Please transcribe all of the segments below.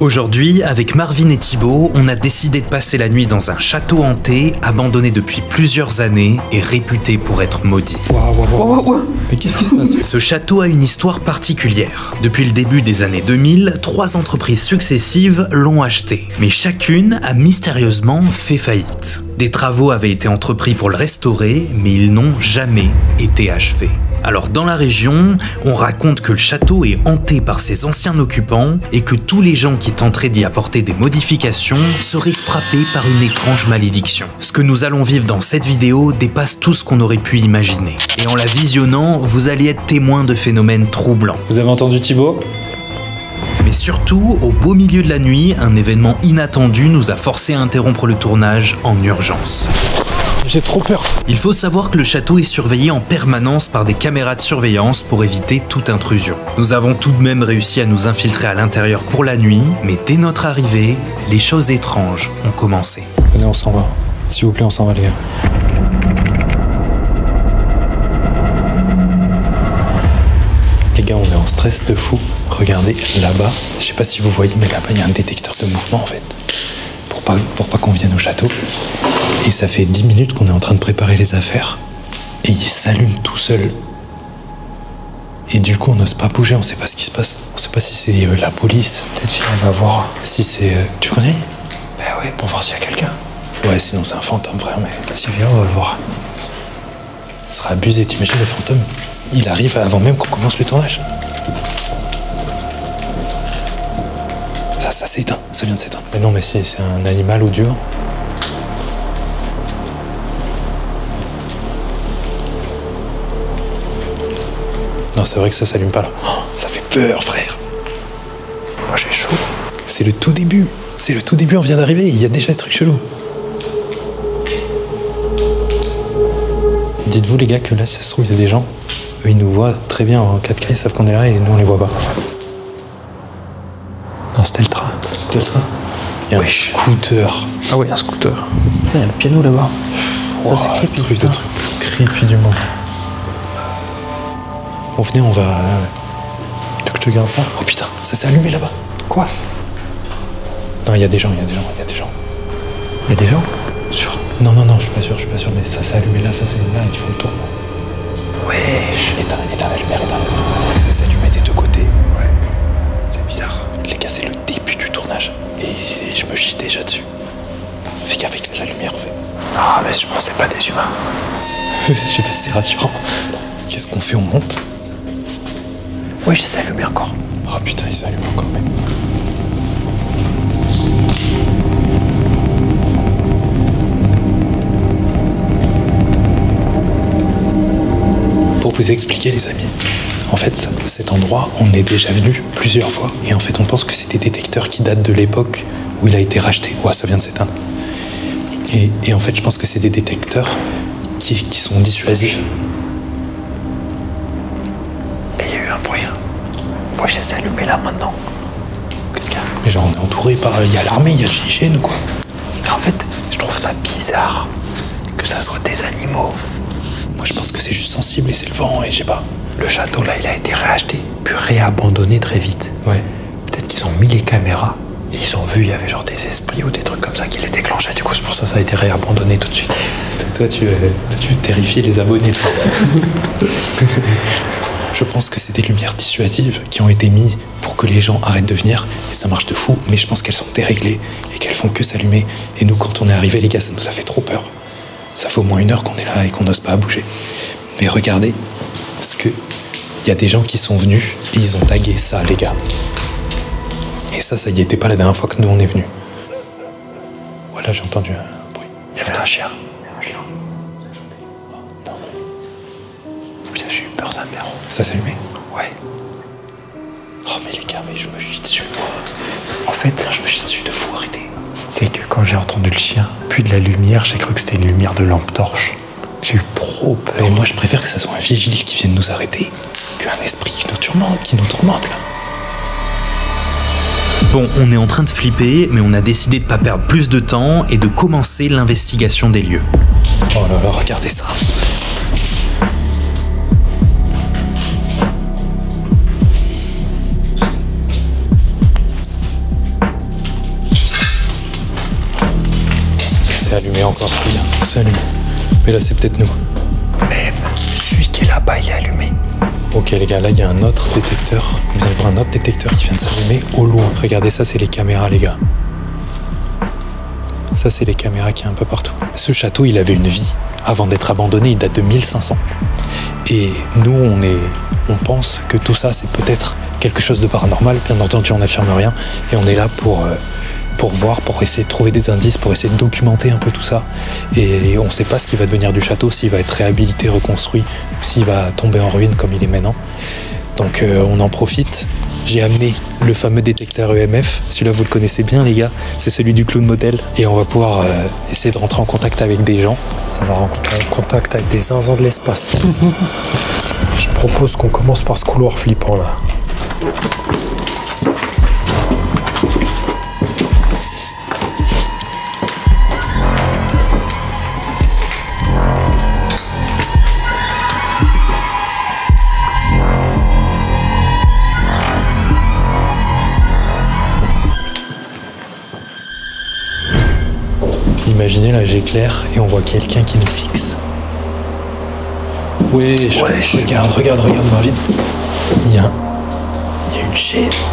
Aujourd'hui, avec Marvin et Thibaut, on a décidé de passer la nuit dans un château hanté, abandonné depuis plusieurs années et réputé pour être maudit. Mais qu'est-ce qui se passe? Ce château a une histoire particulière. Depuis le début des années 2000, 3 entreprises successives l'ont acheté, mais chacune a mystérieusement fait faillite. Des travaux avaient été entrepris pour le restaurer, mais ils n'ont jamais été achevés. Alors dans la région, on raconte que le château est hanté par ses anciens occupants et que tous les gens qui tenteraient d'y apporter des modifications seraient frappés par une étrange malédiction. Ce que nous allons vivre dans cette vidéo dépasse tout ce qu'on aurait pu imaginer. Et en la visionnant, vous allez être témoin de phénomènes troublants. Vous avez entendu Thibaut? Mais surtout, au beau milieu de la nuit, un événement inattendu nous a forcé à interrompre le tournage en urgence. J'ai trop peur. Il faut savoir que le château est surveillé en permanence par des caméras de surveillance pour éviter toute intrusion. Nous avons tout de même réussi à nous infiltrer à l'intérieur pour la nuit, mais dès notre arrivée, les choses étranges ont commencé. Venez, on s'en va. S'il vous plaît, on s'en va, les gars. Les gars, on est en stress de fou. Regardez, là-bas, je sais pas si vous voyez, mais là-bas, il y a un détecteur de mouvement, en fait. Pour pas qu'on vienne au château. Et ça fait 10 minutes qu'on est en train de préparer les affaires. Et il s'allume tout seul. Et du coup, on n'ose pas bouger, on sait pas ce qui se passe. On sait pas si c'est la police. Peut-être on va voir. Si c'est... tu connais? Bah ouais, pour voir s'il y a quelqu'un. Ouais, sinon c'est un fantôme, frère, mais... Si viens, on va le voir. Ce sera abusé, t'imagines le fantôme? Il arrive avant même qu'on commence le tournage. Ça s'éteint, ça vient de s'éteindre. Mais non, mais si, c'est un animal ou du vent. Non, c'est vrai que ça s'allume pas là. Oh, ça fait peur, frère. Moi j'ai chaud. C'est le tout début. C'est le tout début, on vient d'arriver. Il y a déjà des trucs chelous. Dites-vous, les gars, que là, ça se trouve, il y a des gens. Eux, ils nous voient très bien en 4K, ils savent qu'on est là et nous, on les voit pas. Non, c'était le train. C'était le train. Il y a un scooter. Ah ouais, un scooter. Putain, il y a le piano là-bas. Ça, c'est creepy. Le truc creepy du monde. Bon, venez, on va... Tu veux que je te garde ça? Oh putain, ça s'est allumé là-bas. Quoi? Non, il y a des gens, il y a des gens, il y a des gens. Il y a des gens? Sûr? Non, je suis pas sûr, mais ça s'est allumé là, ça s'est allumé là, ils font le tour. Wesh. Éteins la lumière, éteins la lumière. Ça s'allumait des deux côtés. Ouais. C'est bizarre. Les gars, c'est le début du tournage. Et je me chie déjà dessus. Fais gaffe avec la lumière, en fait. Ah, mais je pensais pas des humains. Je sais pas si c'est rassurant. Qu'est-ce qu'on fait? On monte? Ouais, ça s'est allumé encore. Oh putain, il s'allume encore même. Pour vous expliquer, les amis, en fait, cet endroit, on est déjà venu plusieurs fois. Et en fait, on pense que c'est des détecteurs qui datent de l'époque où il a été racheté. Ouais, ça vient de s'éteindre. Et en fait, je pense que c'est des détecteurs qui sont dissuasifs. Et il y a eu un bruit. Ouais, ça s'est allumé là maintenant. Qu'est-ce qu'il y a? Mais genre, on est entouré par... Il y a l'armée, il y a le GIGN ou quoi? Mais en fait, je trouve ça bizarre que ça soit des animaux. Moi, je pense que c'est juste sensible et c'est le vent et je sais pas. Le château là, il a été racheté, puis réabandonné très vite. Ouais. Peut-être qu'ils ont mis les caméras et ils ont vu, il y avait genre des esprits ou des trucs comme ça qui les déclenchaient. Du coup, c'est pour ça que ça a été réabandonné tout de suite. Toi, tu veux terrifier les abonnés. Je pense que c'est des lumières dissuasives qui ont été mises pour que les gens arrêtent de venir. Et ça marche de fou, mais je pense qu'elles sont déréglées et qu'elles font que s'allumer. Et nous, quand on est arrivé, les gars, ça nous a fait trop peur. Ça fait au moins 1 heure qu'on est là et qu'on n'ose pas bouger. Mais regardez, parce que il y a des gens qui sont venus et ils ont tagué ça, les gars. Et ça y était pas la dernière fois que nous on est venus. Voilà, j'ai entendu un bruit. Il y avait un chien. Non. Putain, j'ai eu peur, ça me Ça s'est allumé? Ouais. Oh mais les gars, mais je me chie dessus, moi. En fait, Je me chie dessus de fou, arrêtez. c'est que quand j'ai entendu le chien, puis de la lumière, j'ai cru que c'était une lumière de lampe torche. J'ai eu trop peur. Mais moi, je préfère que ça soit un vigile qui vienne nous arrêter qu'un esprit qui nous tourmente là. Bon, on est en train de flipper, mais on a décidé de pas perdre plus de temps et de commencer l'investigation des lieux. Oh là là, regardez ça. c'est allumé encore, regarde, c'est allumé. Mais là, c'est peut-être nous. Même celui qui est là-bas, il est allumé. Ok les gars, là il y a un autre détecteur. Vous allez voir un autre détecteur qui vient de s'allumer au loin. Regardez ça, c'est les caméras les gars. Ça c'est les caméras qui y a un peu partout. Ce château il avait une vie. Avant d'être abandonné, il date de 1500. Et nous on pense que tout ça c'est peut-être quelque chose de paranormal. Bien entendu on n'affirme rien. Et on est là pour voir, pour essayer de trouver des indices, pour essayer de documenter un peu tout ça. Et on ne sait pas ce qui va devenir du château, s'il va être réhabilité, reconstruit, ou s'il va tomber en ruine comme il est maintenant. Donc on en profite. J'ai amené le fameux détecteur EMF. Celui-là, vous le connaissez bien, les gars. C'est celui du Clown Motel. Et on va pouvoir essayer de rentrer en contact avec des gens. Ça va rentrer en contact avec des zinzins de l'espace. Je propose qu'on commence par ce couloir flippant là. Imaginez, là j'éclaire et on voit quelqu'un qui nous fixe. Wesh, regarde Marvin. Il y a une chaise.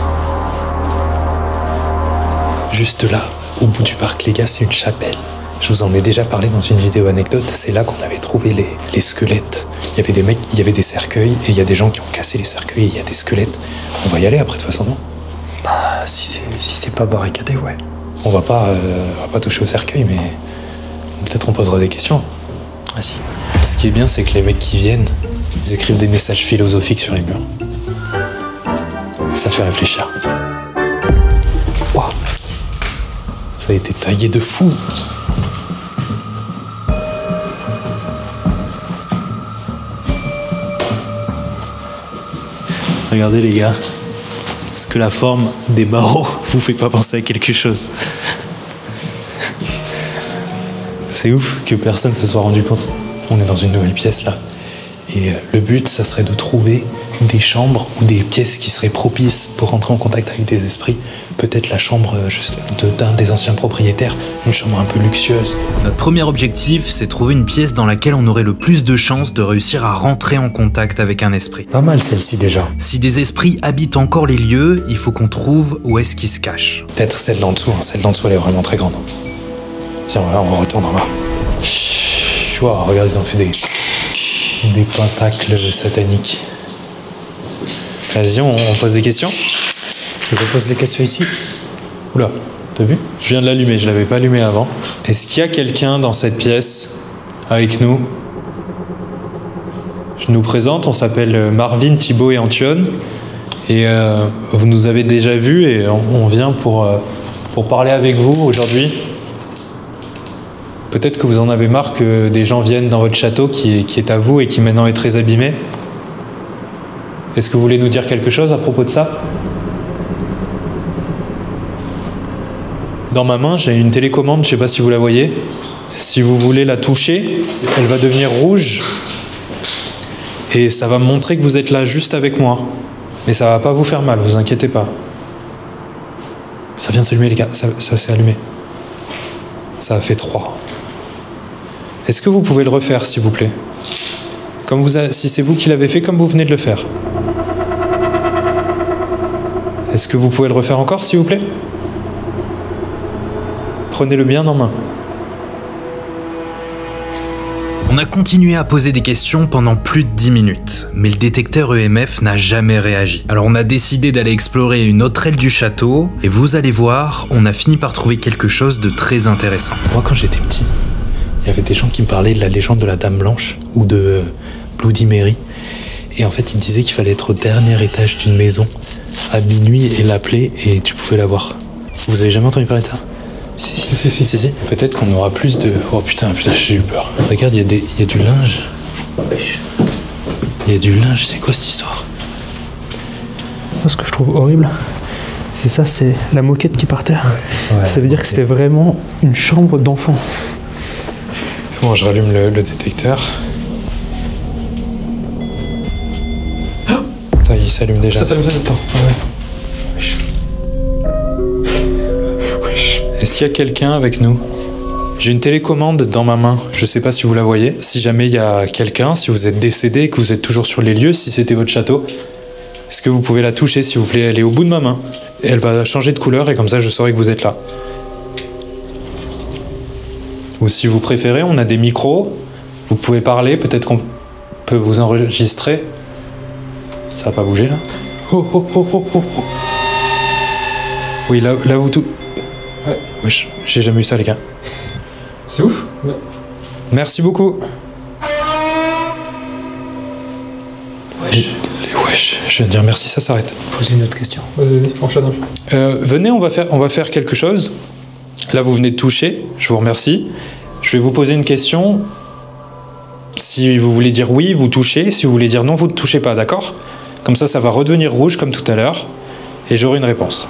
Juste là, au bout du parc, les gars, c'est une chapelle. Je vous en ai déjà parlé dans une vidéo anecdote. C'est là qu'on avait trouvé les squelettes. Il y avait des mecs, il y avait des cercueils et il y a des gens qui ont cassé les cercueils et il y a des squelettes. On va y aller après de toute façon, non? Bah, si c'est pas barricadé, ouais. On va pas toucher au cercueil, mais peut-être on posera des questions. Ah si. Ce qui est bien, c'est que les mecs qui viennent, ils écrivent des messages philosophiques sur les murs. Ça fait réfléchir. Wow. Ça a été taillé de fou. Regardez les gars. Est-ce que la forme des barreaux vous fait pas penser à quelque chose? C'est ouf que personne se soit rendu compte. On est dans une nouvelle pièce là. Et le but, ça serait de trouver des chambres ou des pièces qui seraient propices pour rentrer en contact avec des esprits. Peut-être la chambre d'un des anciens propriétaires, une chambre un peu luxueuse. Notre premier objectif, c'est trouver une pièce dans laquelle on aurait le plus de chances de réussir à rentrer en contact avec un esprit. Pas mal celle-ci déjà. Si des esprits habitent encore les lieux, il faut qu'on trouve où est-ce qu'ils se cachent. Peut-être celle d'en dessous, hein. Celle d'en dessous elle est vraiment très grande. Tiens, voilà, on retourne en bas. Wow, regarde, ils ont fait des pentacles sataniques. Vas-y, on pose des questions. Je vous pose les questions ici. Oula, t'as vu? Je viens de l'allumer, je l'avais pas allumé avant. Est-ce qu'il y a quelqu'un dans cette pièce avec nous? Je nous présente, on s'appelle Marvin, Thibaut et Antione. Et vous nous avez déjà vus et on vient pour parler avec vous aujourd'hui. Peut-être que vous en avez marre que des gens viennent dans votre château qui est à vous et qui maintenant est très abîmé. Est-ce que vous voulez nous dire quelque chose à propos de ça? Dans ma main, j'ai une télécommande, je ne sais pas si vous la voyez. Si vous voulez la toucher, elle va devenir rouge. Et ça va me montrer que vous êtes là juste avec moi. Mais ça ne va pas vous faire mal, vous inquiétez pas. Ça vient de s'allumer les gars, ça s'est allumé. Ça a fait 3. Est-ce que vous pouvez le refaire, s'il vous plaît? Si c'est vous qui l'avez fait, comme vous venez de le faire. Est-ce que vous pouvez le refaire encore, s'il vous plaît? Prenez-le bien en main. On a continué à poser des questions pendant plus de 10 minutes, mais le détecteur EMF n'a jamais réagi. Alors on a décidé d'aller explorer une autre aile du château, et vous allez voir, on a fini par trouver quelque chose de très intéressant. Moi, quand j'étais petit, il y avait des gens qui me parlaient de la légende de la Dame Blanche ou de Bloody Mary. Et en fait, ils disaient qu'il fallait être au dernier étage d'une maison à minuit et l'appeler et tu pouvais la voir. Vous avez jamais entendu parler de ça? Si. Peut-être qu'on aura plus de... Oh putain, j'ai eu peur. Regarde, il y a du linge. Il y a du linge, c'est quoi cette histoire? Moi, ce que je trouve horrible, c'est ça, c'est la moquette qui est par terre. Ouais, ça veut dire que c'était vraiment une chambre d'enfant. Bon, je rallume le détecteur. Ça, il s'allume déjà. Ça s'allume tout le temps. Est-ce qu'il y a quelqu'un avec nous? J'ai une télécommande dans ma main, je sais pas si vous la voyez. Si jamais il y a quelqu'un, si vous êtes décédé, que vous êtes toujours sur les lieux, si c'était votre château, est-ce que vous pouvez la toucher s'il vous plaît? Elle est au bout de ma main. Et elle va changer de couleur et comme ça je saurai que vous êtes là. Ou si vous préférez, on a des micros, vous pouvez parler, peut-être qu'on peut vous enregistrer. Ça va pas bouger là? Oh oh oh oh oh oh. Oui, là vous tout... Ouais. Wesh, j'ai jamais eu ça les gars. C'est ouf. Ouais. Merci beaucoup. Wesh, je viens de dire merci, ça s'arrête. Poser une autre question. Vas-y, enchaîne. Venez, on va faire quelque chose. Là, vous venez de toucher, je vous remercie. Je vais vous poser une question. Si vous voulez dire oui, vous touchez. Si vous voulez dire non, vous ne touchez pas, d'accord? Comme ça va redevenir rouge comme tout à l'heure. Et j'aurai une réponse.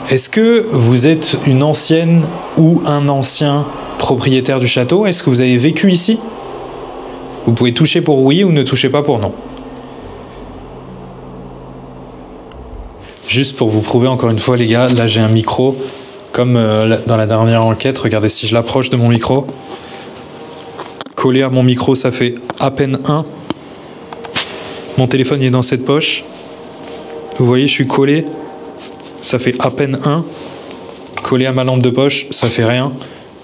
Est-ce que vous êtes une ancienne ou un ancien propriétaire du château? Est-ce que vous avez vécu ici? Vous pouvez toucher pour oui ou ne touchez pas pour non. Juste pour vous prouver encore une fois les gars, là j'ai un micro, comme dans la dernière enquête, regardez si je l'approche de mon micro. Collé à mon micro ça fait à peine 1. Mon téléphone il est dans cette poche. Vous voyez je suis collé, ça fait à peine 1. Collé à ma lampe de poche, ça fait rien.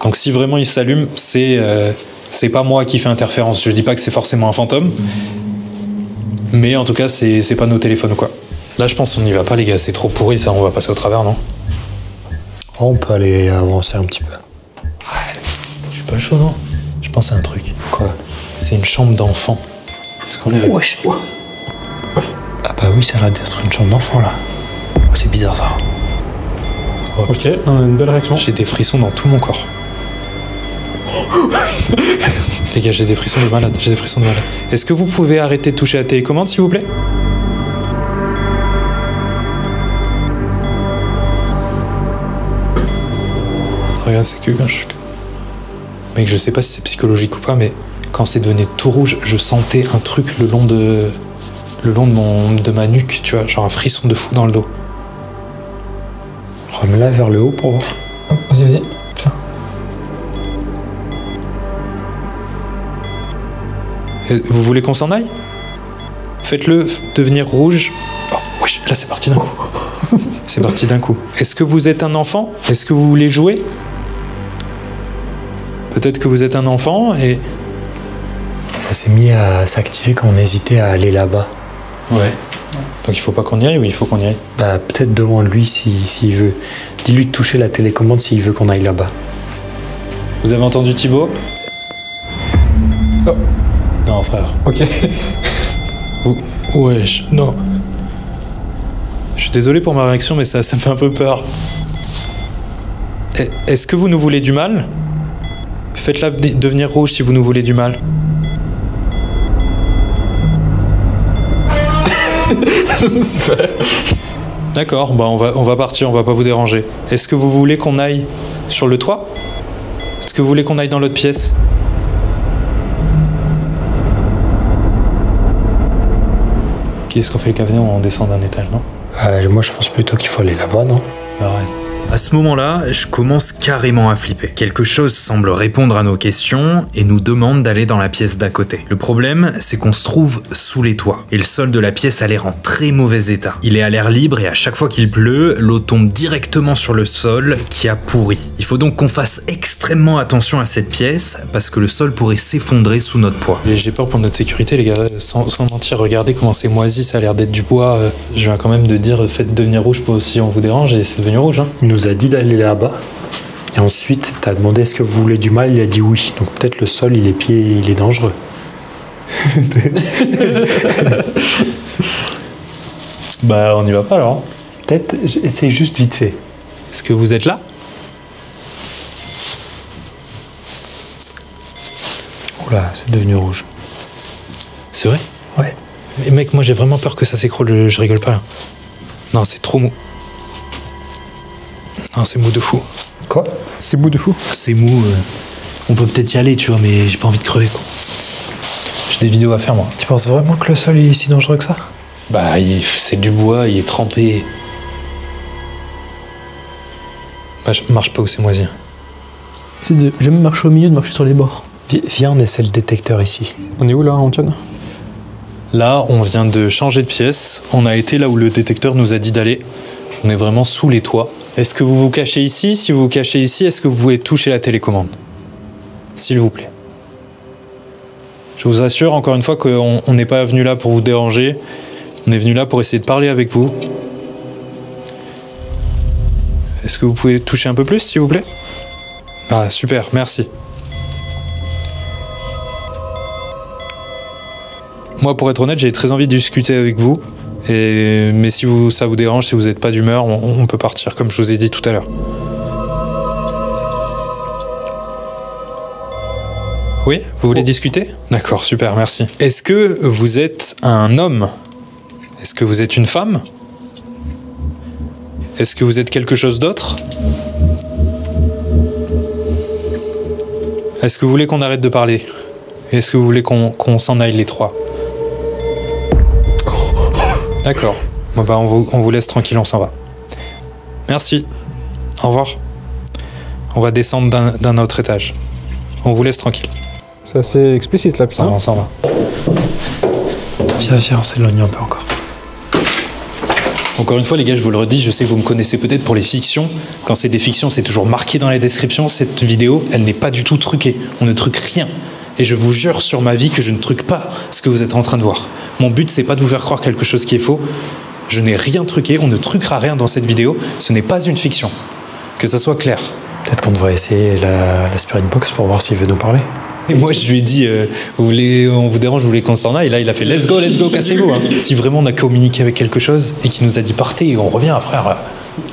Donc si vraiment il s'allume, c'est pas moi qui fais interférence. Je dis pas que c'est forcément un fantôme. Mais en tout cas c'est pas nos téléphones ou quoi. Là, je pense qu'on n'y va pas, les gars. C'est trop pourri, ça. On va passer au travers, non? Oh, on peut aller avancer un petit peu. Ouais, je suis pas chaud, non? Je pense à un truc. Quoi? C'est une chambre d'enfant. Est-ce qu'on est... Wesh. Ah bah oui, ça a l'air d'être une chambre d'enfant, là. Oh, c'est bizarre, ça. Oh, Ok, on a une belle réaction. j'ai des frissons dans tout mon corps. Les gars, j'ai des frissons de malade. J'ai des frissons de malade. Est-ce que vous pouvez arrêter de toucher la télécommande, s'il vous plaît? Regarde, c'est que quand je... Mec, je sais pas si c'est psychologique ou pas, mais quand c'est devenu tout rouge, je sentais un truc le long de ma nuque, tu vois, genre un frisson de fou dans le dos. Remets-la vers le haut pour voir. Vas-y. Putain. Vous voulez qu'on s'en aille? Faites-le devenir rouge. Oh, oui, là c'est parti d'un coup. C'est parti d'un coup. Est-ce que vous êtes un enfant? Est-ce que vous voulez jouer? Peut-être que vous êtes un enfant et... Ça s'est mis à s'activer quand on hésitait à aller là-bas. Ouais. Donc il faut pas qu'on y aille ou il faut qu'on y aille? Bah peut-être demande-lui s'il veut. Dis-lui de toucher la télécommande s'il veut qu'on aille là-bas. Vous avez entendu Thibaut? Oh. Non frère. Ok. Ouais, non. Je suis désolé pour ma réaction, mais ça me fait un peu peur. Est-ce que vous nous voulez du mal? Faites-la devenir rouge si vous nous voulez du mal. Super. D'accord, bah on va partir, on va pas vous déranger. Est-ce que vous voulez qu'on aille sur le toit? Est-ce que vous voulez qu'on aille dans l'autre pièce? Qu'est-ce qu'on fait le café? On descend d'un étage, non? Moi je pense plutôt qu'il faut aller là-bas, non? Arrête. À ce moment-là, je commence carrément à flipper. Quelque chose semble répondre à nos questions et nous demande d'aller dans la pièce d'à côté. Le problème, c'est qu'on se trouve sous les toits et le sol de la pièce a l'air en très mauvais état. Il est à l'air libre et à chaque fois qu'il pleut, l'eau tombe directement sur le sol qui a pourri. Il faut donc qu'on fasse extrêmement attention à cette pièce parce que le sol pourrait s'effondrer sous notre poids. Et j'ai peur pour notre sécurité, les gars. Sans mentir, regardez comment c'est moisi, ça a l'air d'être du bois. Je viens quand même de dire, faites devenir rouge pour si on vous dérange et c'est devenu rouge, hein. Il nous a dit d'aller là-bas. Et ensuite, t'as demandé est-ce que vous voulez du mal, il a dit oui. Donc peut-être le sol, il est dangereux. Bah, on n'y va pas alors. Peut-être, essaye juste vite fait. Est-ce que vous êtes là? Oula, c'est devenu rouge. C'est vrai? Ouais. Mais mec, moi j'ai vraiment peur que ça s'écroule, je rigole pas là. Non, c'est trop mou. Non, c'est mou de fou. Quoi? C'est mou de fou. C'est mou. On peut peut-être y aller, tu vois, mais j'ai pas envie de crever, quoi. J'ai des vidéos à faire, moi. Tu penses vraiment que le sol il est si dangereux que ça? Bah, c'est du bois, il est trempé. Bah, je marche pas où c'est moisi. C'est de jamais marcher au milieu, de marcher sur les bords. Viens, on essaie le détecteur ici. On est où là, Antoine? Là, on vient de changer de pièce. On a été là où le détecteur nous a dit d'aller. On est vraiment sous les toits. Est-ce que vous vous cachez ici? Si vous vous cachez ici, est-ce que vous pouvez toucher la télécommande? S'il vous plaît. Je vous assure, encore une fois, qu'on n'est pas venu là pour vous déranger. On est venu là pour essayer de parler avec vous. Est-ce que vous pouvez toucher un peu plus, s'il vous plaît? Ah, super, merci. Moi, pour être honnête, j'ai très envie de discuter avec vous. Mais si ça vous dérange, si vous n'êtes pas d'humeur, on peut partir, comme je vous ai dit tout à l'heure. Oui, vous voulez discuter? D'accord, super, merci. Est-ce que vous êtes un homme? Est-ce que vous êtes une femme? Est-ce que vous êtes quelque chose d'autre? Est-ce que vous voulez qu'on arrête de parler? Est-ce que vous voulez qu'on s'en aille les trois? D'accord. Bon bah on vous laisse tranquille, on s'en va. Merci. Au revoir. On va descendre d'un autre étage. On vous laisse tranquille. C'est assez explicite là, putain. On s'en va. Viens, on s'éloigne un peu encore. Encore une fois les gars, je vous le redis, je sais que vous me connaissez peut-être pour les fictions. Quand c'est des fictions, c'est toujours marqué dans la description. Cette vidéo, elle n'est pas du tout truquée. On ne truque rien. Et je vous jure sur ma vie que je ne truque pas ce que vous êtes en train de voir. Mon but, c'est pas de vous faire croire quelque chose qui est faux. Je n'ai rien truqué, on ne truquera rien dans cette vidéo. Ce n'est pas une fiction. Que ça soit clair. Peut-être qu'on devrait essayer la Spirit Box pour voir s'il veut nous parler. Et moi, je lui ai dit, on vous dérange, vous voulez qu'on s'en aille? Et là, il a fait let's go, cassez-vous. Hein. Si vraiment on a communiqué avec quelque chose et qu'il nous a dit partez et on revient, frère.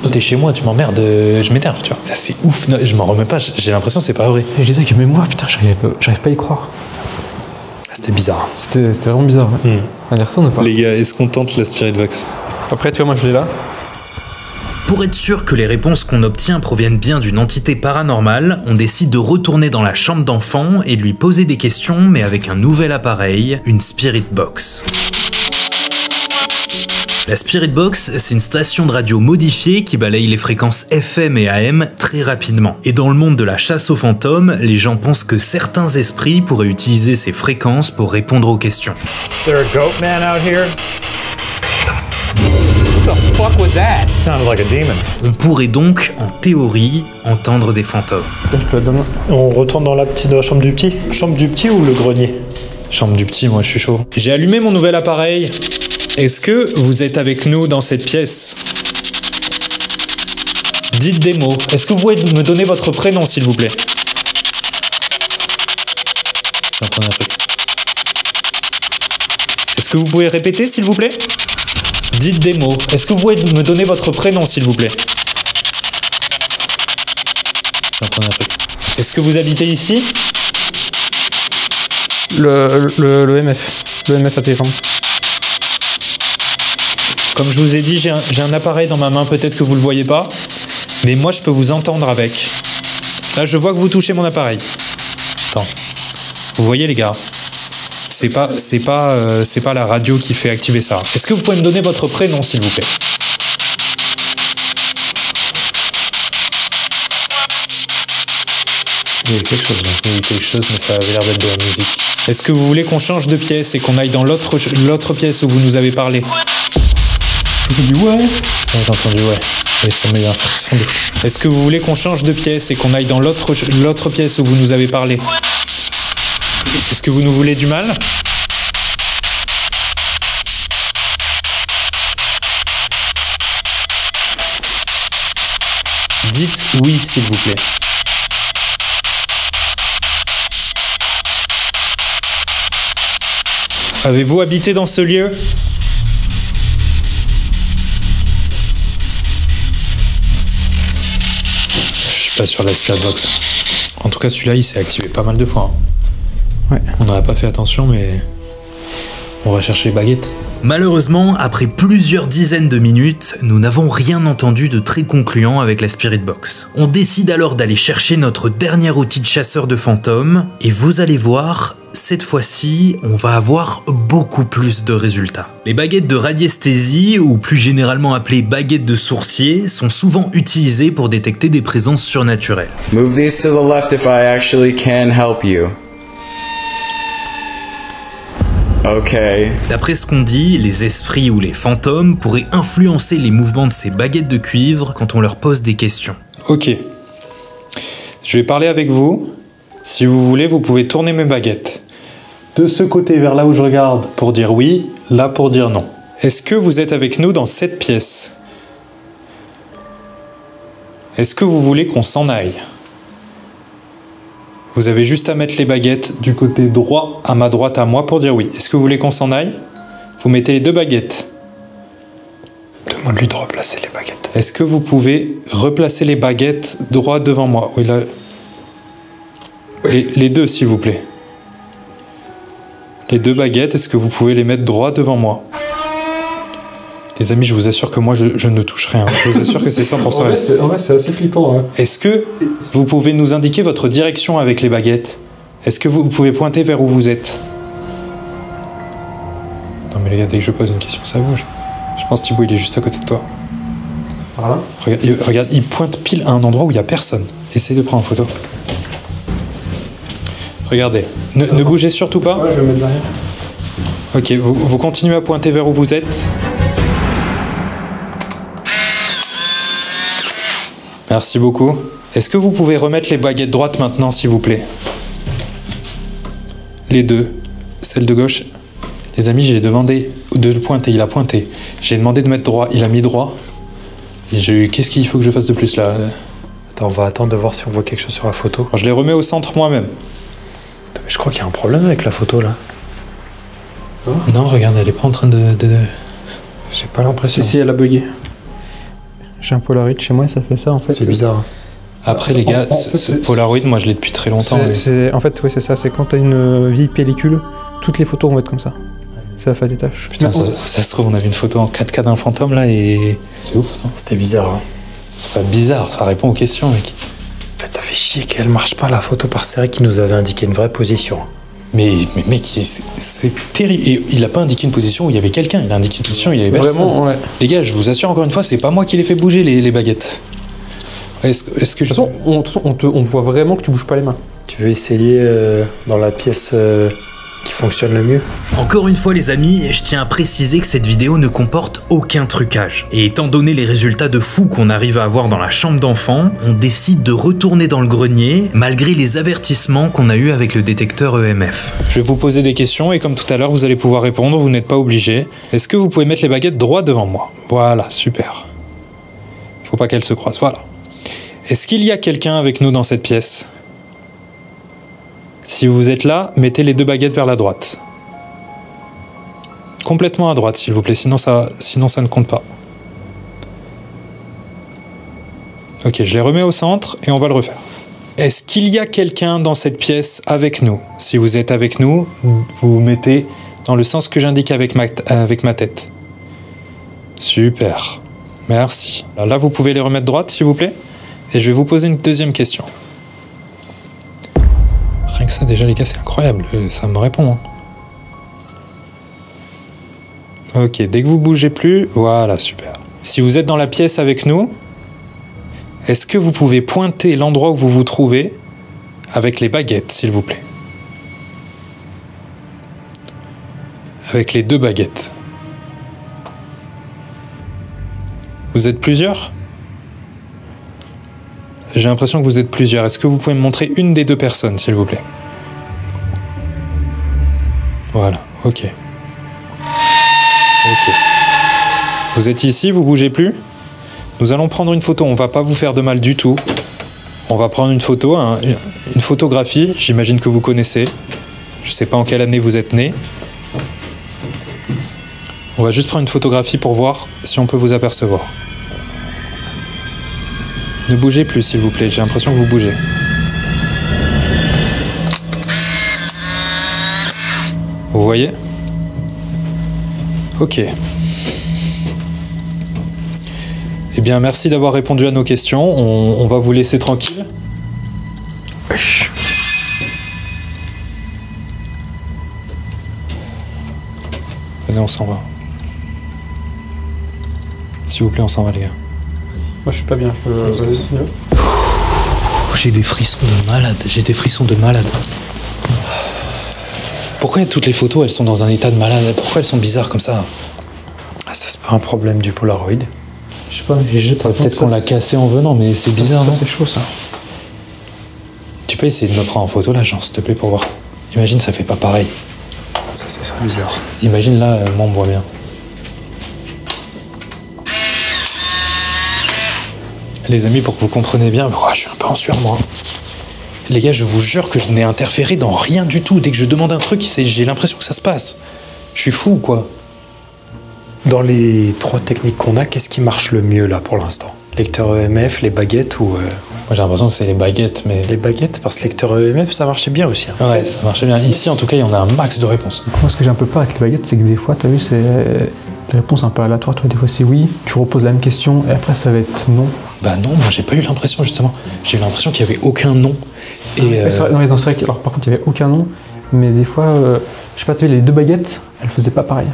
T'es chez moi, tu m'emmerdes, je m'énerve, tu vois. C'est ouf, non, je m'en remets pas, j'ai l'impression que c'est pas vrai. Et je disais que même moi, putain, j'arrive pas à y croire. C'était bizarre. C'était vraiment bizarre. Ouais. On y retourne ou pas? Les gars, est-ce qu'on tente la Spirit Box? Après, tu vois, moi je l'ai là. Pour être sûr que les réponses qu'on obtient proviennent bien d'une entité paranormale, on décide de retourner dans la chambre d'enfant et de lui poser des questions, mais avec un nouvel appareil, une Spirit Box. La Spirit Box, c'est une station de radio modifiée qui balaye les fréquences FM et AM très rapidement. Et dans le monde de la chasse aux fantômes, les gens pensent que certains esprits pourraient utiliser ces fréquences pour répondre aux questions. Is there a goat man out here? What the fuck was that? It sounded like a demon. On pourrait donc, en théorie, entendre des fantômes. Je peux te donner. On retourne dans la chambre du petit? Chambre du petit ou le grenier? Chambre du petit, moi je suis chaud. J'ai allumé mon nouvel appareil. Est-ce que vous êtes avec nous dans cette pièce? Dites des mots. Est-ce que vous pouvez me donner votre prénom, s'il vous plaît? C'est un premier truc. Est-ce que vous pouvez répéter, s'il vous plaît? Dites des mots. Est-ce que vous pouvez me donner votre prénom, s'il vous plaît? C'est un premier truc. Est-ce que vous habitez ici? Le MF. Le MF à téléphone. Comme je vous ai dit, j'ai un appareil dans ma main, peut-être que vous le voyez pas, mais moi je peux vous entendre avec. Là je vois que vous touchez mon appareil. Attends. Vous voyez les gars? C'est pas la radio qui fait activer ça. Est-ce que vous pouvez me donner votre prénom s'il vous plaît? Il y a quelque chose là. Il y a quelque chose, mais ça avait l'air d'être de la musique. Est-ce que vous voulez qu'on change de pièce et qu'on aille dans l'autre pièce où vous nous avez parlé? J'ai dit ouais. J'ai entendu ouais. Oui, ça m'a eu un frisson de fou. Est-ce que vous voulez qu'on change de pièce et qu'on aille dans l'autre pièce où vous nous avez parlé? Est-ce que vous nous voulez du mal? Dites oui, s'il vous plaît. Avez-vous habité dans ce lieu? Je suis pas sur la Spirit Box. En tout cas, celui-là, il s'est activé pas mal de fois. Hein. Ouais. On n'aurait pas fait attention, mais on va chercher les baguettes. Malheureusement, après plusieurs dizaines de minutes, nous n'avons rien entendu de très concluant avec la Spirit Box. On décide alors d'aller chercher notre dernier outil de chasseur de fantômes, et vous allez voir, cette fois-ci, on va avoir beaucoup plus de résultats. Les baguettes de radiesthésie, ou plus généralement appelées baguettes de sourcier, sont souvent utilisées pour détecter des présences surnaturelles. Move these to the left if I actually can help you. Ok. D'après ce qu'on dit, les esprits ou les fantômes pourraient influencer les mouvements de ces baguettes de cuivre quand on leur pose des questions. Ok. Je vais parler avec vous. Si vous voulez, vous pouvez tourner mes baguettes. De ce côté vers là où je regarde pour dire oui, là pour dire non. Est-ce que vous êtes avec nous dans cette pièce? Est-ce que vous voulez qu'on s'en aille? Vous avez juste à mettre les baguettes du côté droit à ma droite à moi pour dire oui. Est-ce que vous voulez qu'on s'en aille? Vous mettez les 2 baguettes. Demande-lui de replacer les baguettes. Est-ce que vous pouvez replacer les baguettes droit devant moi? Oui, là. Les 2, s'il vous plaît. Les 2 baguettes, est-ce que vous pouvez les mettre droit devant moi? Les amis, je vous assure que moi, je ne touche rien. Je vous assure que c'est 100% vrai. En vrai, c'est assez flippant. Hein. Est-ce que vous pouvez nous indiquer votre direction avec les baguettes? Est-ce que vous pouvez pointer vers où vous êtes? Non mais les gars, dès que je pose une question, ça bouge. Je pense que Thibaut, il est juste à côté de toi. Par là? Regarde, il pointe pile à un endroit où il n'y a personne. Essaye de prendre en photo. Regardez, ne bougez surtout pas. Ouais, je vais mettre derrière. Ok, vous continuez à pointer vers où vous êtes. Merci beaucoup. Est-ce que vous pouvez remettre les baguettes droites maintenant, s'il vous plaît? Les 2. Celle de gauche. Les amis, j'ai demandé de pointer, il a pointé. J'ai demandé de mettre droit, il a mis droit. Et qu'est-ce qu'il faut que je fasse de plus là? Attends, on va attendre de voir si on voit quelque chose sur la photo. Je les remets au centre moi-même. Mais je crois qu'il y a un problème avec la photo là. Non, regarde, elle est pas en train de... J'ai pas l'impression. Si, elle a bugué. J'ai un Polaroid chez moi et ça fait ça en fait. C'est bizarre. Après les gars, ce Polaroid, moi je l'ai depuis très longtemps. En fait, oui, c'est ça. C'est quand t'as une vieille pellicule, toutes les photos vont être comme ça. Ça va faire des tâches. Putain, ça se trouve, on avait une photo en 4K d'un fantôme là et... C'est ouf, non? C'était bizarre. Hein. C'est pas bizarre, ça répond aux questions, mec. En fait, ça fait chier qu'elle marche pas, la photo par série qui nous avait indiqué une vraie position. Mais mec, c'est terrible. Et il a pas indiqué une position où il y avait quelqu'un, il a indiqué une position où il y avait personne. Vraiment, ouais. Les gars, je vous assure encore une fois, c'est pas moi qui les fait bouger les baguettes. Est-ce que De toute façon, on voit vraiment que tu bouges pas les mains. Tu veux essayer dans la pièce qui fonctionne le mieux? Encore une fois les amis, je tiens à préciser que cette vidéo ne comporte aucun trucage. Et étant donné les résultats de fou qu'on arrive à avoir dans la chambre d'enfant, on décide de retourner dans le grenier malgré les avertissements qu'on a eu avec le détecteur EMF. Je vais vous poser des questions et comme tout à l'heure, vous allez pouvoir répondre, vous n'êtes pas obligé. Est-ce que vous pouvez mettre les baguettes droit devant moi? Voilà, super. Faut pas qu'elles se croisent, voilà. Est-ce qu'il y a quelqu'un avec nous dans cette pièce? Si vous êtes là, mettez les 2 baguettes vers la droite. Complètement à droite, s'il vous plaît, sinon ça ne compte pas. Ok, je les remets au centre et on va le refaire. Est-ce qu'il y a quelqu'un dans cette pièce avec nous? Si vous êtes avec nous, vous vous mettez dans le sens que j'indique avec ma tête. Super, merci. Là, vous pouvez les remettre droite, s'il vous plaît. Et je vais vous poser une deuxième question. Rien que ça, déjà, les gars, c'est incroyable. Ça me répond. Hein. Ok, dès que vous bougez plus, voilà, super. Si vous êtes dans la pièce avec nous, est-ce que vous pouvez pointer l'endroit où vous vous trouvez avec les baguettes, s'il vous plaît? Avec les 2 baguettes. Vous êtes plusieurs? J'ai l'impression que vous êtes plusieurs. Est-ce que vous pouvez me montrer une des 2 personnes, s'il vous plaît? Voilà, ok. Ok. Vous êtes ici, vous bougez plus? Nous allons prendre une photo, on va pas vous faire de mal du tout. On va prendre une photo, une photographie, j'imagine que vous connaissez. Je sais pas en quelle année vous êtes né. On va juste prendre une photographie pour voir si on peut vous apercevoir. Ne bougez plus, s'il vous plaît, j'ai l'impression que vous bougez. Vous voyez? Ok. Eh bien, merci d'avoir répondu à nos questions. On va vous laisser tranquille. Venez, on s'en va. S'il vous plaît, on s'en va, les gars. Moi je suis pas bien. J'ai des frissons de malade. J'ai des frissons de malade. Pourquoi toutes les photos, elles sont dans un état de malade? Pourquoi elles sont bizarres comme ça? Ah, ça, c'est pas un problème du Polaroid. Je sais pas, mais j'ai Peut-être qu'on l'a cassé en venant, mais c'est bizarre, non? C'est chaud ça. Tu peux essayer de me prendre en photo là, genre, s'il te plaît, pour voir. Imagine, ça fait pas pareil. Ça, c'est ça bizarre. Imagine là, moi, on me voit bien. Les amis, pour que vous compreniez bien, je suis un peu en sueur, moi. Les gars, je vous jure que je n'ai interféré dans rien du tout. Dès que je demande un truc, j'ai l'impression que ça se passe. Je suis fou ou quoi? Dans les 3 techniques qu'on a, qu'est-ce qui marche le mieux là pour l'instant? Lecteur EMF, les baguettes ou... Moi j'ai l'impression que c'est les baguettes, mais... Les baguettes, parce que lecteur EMF, ça marchait bien aussi. Hein. Ouais, ça marchait bien. Ici, en tout cas, il y en a un max de réponses. Moi, ce que j'ai un peu peur avec les baguettes, c'est que des fois, t'as vu, c'est des réponses un peu aléatoires. Toi, des fois, c'est oui, tu reposes la même question, et après, ça va être non. Bah non, moi, j'ai pas eu l'impression, justement. J'ai eu l'impression qu'il y avait aucun nom. Et c'est vrai que, alors, par contre, il y avait aucun nom, mais des fois, je sais pas, tu vois, les 2 baguettes, elles faisaient pas pareil.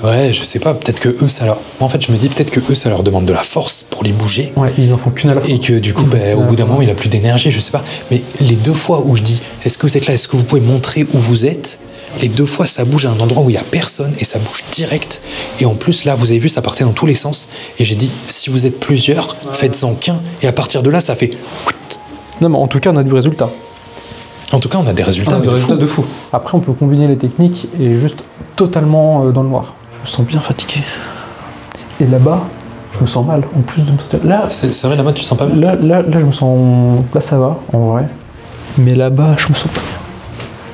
Ouais, je sais pas, peut-être que eux, ça leur... Moi, en fait, je me dis peut-être que eux, ça leur demande de la force pour les bouger. Ouais, ils en font qu'une à la fois. Et que du coup, au bout d'un moment, il a plus d'énergie, je sais pas. Mais les 2 fois où je dis, est-ce que vous êtes là, est-ce que vous pouvez montrer où vous êtes? Les 2 fois, ça bouge à un endroit où il y a personne et ça bouge direct. Et en plus, là, vous avez vu, ça partait dans tous les sens. Et j'ai dit, si vous êtes plusieurs, faites-en qu'un. Et à partir de là, ça fait... Non, mais en tout cas, on a du résultat. En tout cas, on a des résultats, de fou. Après, on peut combiner les techniques et juste totalement dans le noir. Je me sens bien fatigué. Et là-bas, je me sens mal. En plus de là, c'est vrai, là-bas, tu te sens pas bien? Là, je me sens... Là, ça va, en vrai. Mais là-bas, je me sens pas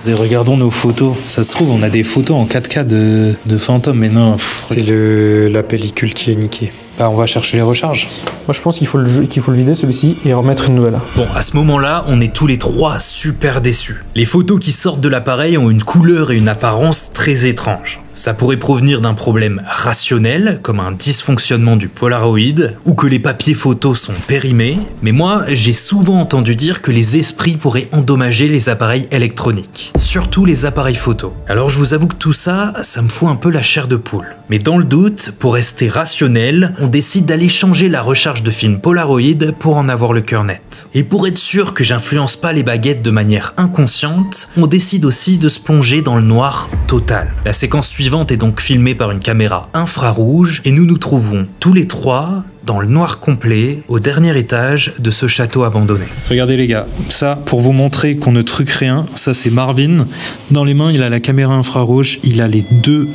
bien. Et regardons nos photos. Ça se trouve, on a des photos en 4K de fantômes, mais non. C'est la pellicule qui est niquée. Bah, on va chercher les recharges. Moi, je pense qu'il faut le vider, celui-ci, et remettre une nouvelle. Bon, à ce moment-là, on est tous les 3 super déçus. Les photos qui sortent de l'appareil ont une couleur et une apparence très étranges. Ça pourrait provenir d'un problème rationnel, comme un dysfonctionnement du Polaroid, ou que les papiers photos sont périmés, mais moi, j'ai souvent entendu dire que les esprits pourraient endommager les appareils électroniques, surtout les appareils photo. Alors je vous avoue que tout ça, ça me fout un peu la chair de poule. Mais dans le doute, pour rester rationnel, on décide d'aller changer la recharge de film Polaroid pour en avoir le cœur net. Et pour être sûr que j'influence pas les baguettes de manière inconsciente, on décide aussi de se plonger dans le noir total. La séquence suivante est donc filmée par une caméra infrarouge et nous nous trouvons tous les 3 dans le noir complet au dernier étage de ce château abandonné. Regardez les gars, ça pour vous montrer qu'on ne truque rien, ça c'est Marvin. Dans les mains il a la caméra infrarouge, il a les 2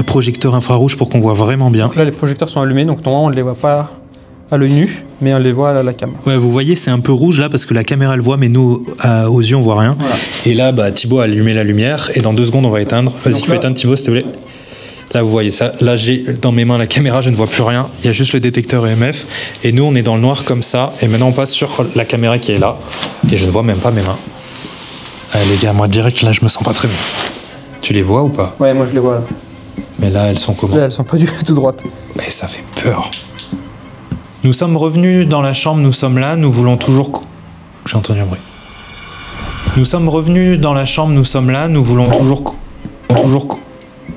projecteurs infrarouges pour qu'on voit vraiment bien. Donc là les projecteurs sont allumés, donc normalement on ne les voit pas à l'œil nu, mais on les voit à la cam. Ouais, vous voyez, c'est un peu rouge là parce que la caméra elle voit, mais nous aux yeux on voit rien. Voilà. Et là, bah, Thibaut a allumé la lumière et dans 2 secondes on va éteindre. Vas-y, tu peux éteindre Thibaut s'il te plaît. Là vous voyez ça, là j'ai dans mes mains la caméra, je ne vois plus rien, il y a juste le détecteur EMF et nous on est dans le noir comme ça et maintenant on passe sur la caméra qui est là et je ne vois même pas mes mains. Allez les gars, moi direct là je me sens pas très bien. Tu les vois ou pas? Ouais, moi je les vois là. Mais là elles sont comment? Là elles sont pas du tout droites. Mais ça fait peur. Nous sommes revenus dans la chambre, nous sommes là, nous voulons toujours... J'ai entendu un bruit. Nous sommes revenus dans la chambre, nous sommes là, nous voulons toujours...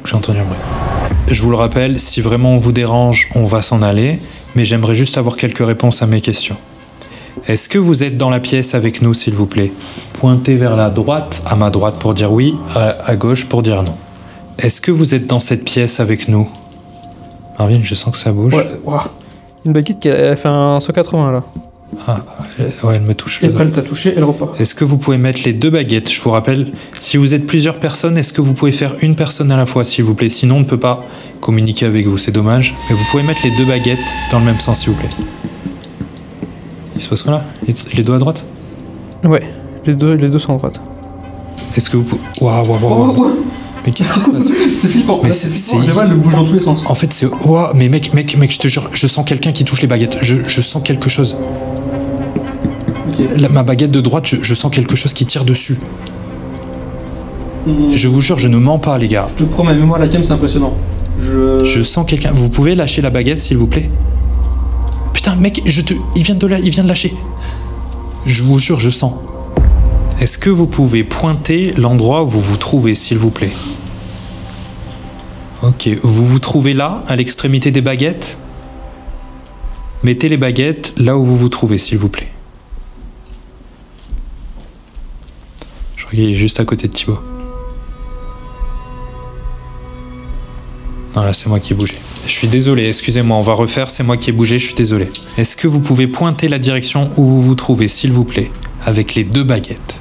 J'ai entendu un bruit. Je vous le rappelle, si vraiment on vous dérange, on va s'en aller, mais j'aimerais juste avoir quelques réponses à mes questions. Est-ce que vous êtes dans la pièce avec nous, s'il vous plaît? Pointez vers la droite, à ma droite pour dire oui, à gauche pour dire non. Est-ce que vous êtes dans cette pièce avec nous? Marvin, je sens que ça bouge. Ouais, wow. Une baguette qui a fait un 180 là. Ah, ouais, elle me touche. Et après elle t'a touché, elle repart. Est-ce que vous pouvez mettre les 2 baguettes? Je vous rappelle, si vous êtes plusieurs personnes, est-ce que vous pouvez faire une personne à la fois, s'il vous plaît? Sinon, on ne peut pas communiquer avec vous, c'est dommage. Mais vous pouvez mettre les 2 baguettes dans le même sens, s'il vous plaît. Il se passe quoi là? Les 2 à droite? Ouais, les deux sont à droite. Est-ce que vous pouvez... Waouh. Mais qu'est-ce qui se passe? C'est flippant. Mais c'est les balles bouge dans tous les sens. En fait, c'est... Waouh, mais mec, je te jure, je sens quelqu'un qui touche les baguettes. Je sens quelque chose. Okay. Ma baguette de droite, je sens quelque chose qui tire dessus. Je vous jure, je ne mens pas, les gars. Je te promets, mais moi, la cam, c'est impressionnant. Je sens quelqu'un... Vous pouvez lâcher la baguette, s'il vous plaît? Putain, mec, il vient de lâcher. Je vous jure, je sens. Est-ce que vous pouvez pointer l'endroit où vous vous trouvez, s'il vous plaît? Ok, vous vous trouvez là, à l'extrémité des baguettes? Mettez les baguettes là où vous vous trouvez, s'il vous plaît. Je crois qu'il est juste à côté de Thibaut. Non, là, c'est moi qui ai bougé. Je suis désolé, excusez-moi, on va refaire, c'est moi qui ai bougé, je suis désolé. Est-ce que vous pouvez pointer la direction où vous vous trouvez, s'il vous plaît, avec les 2 baguettes?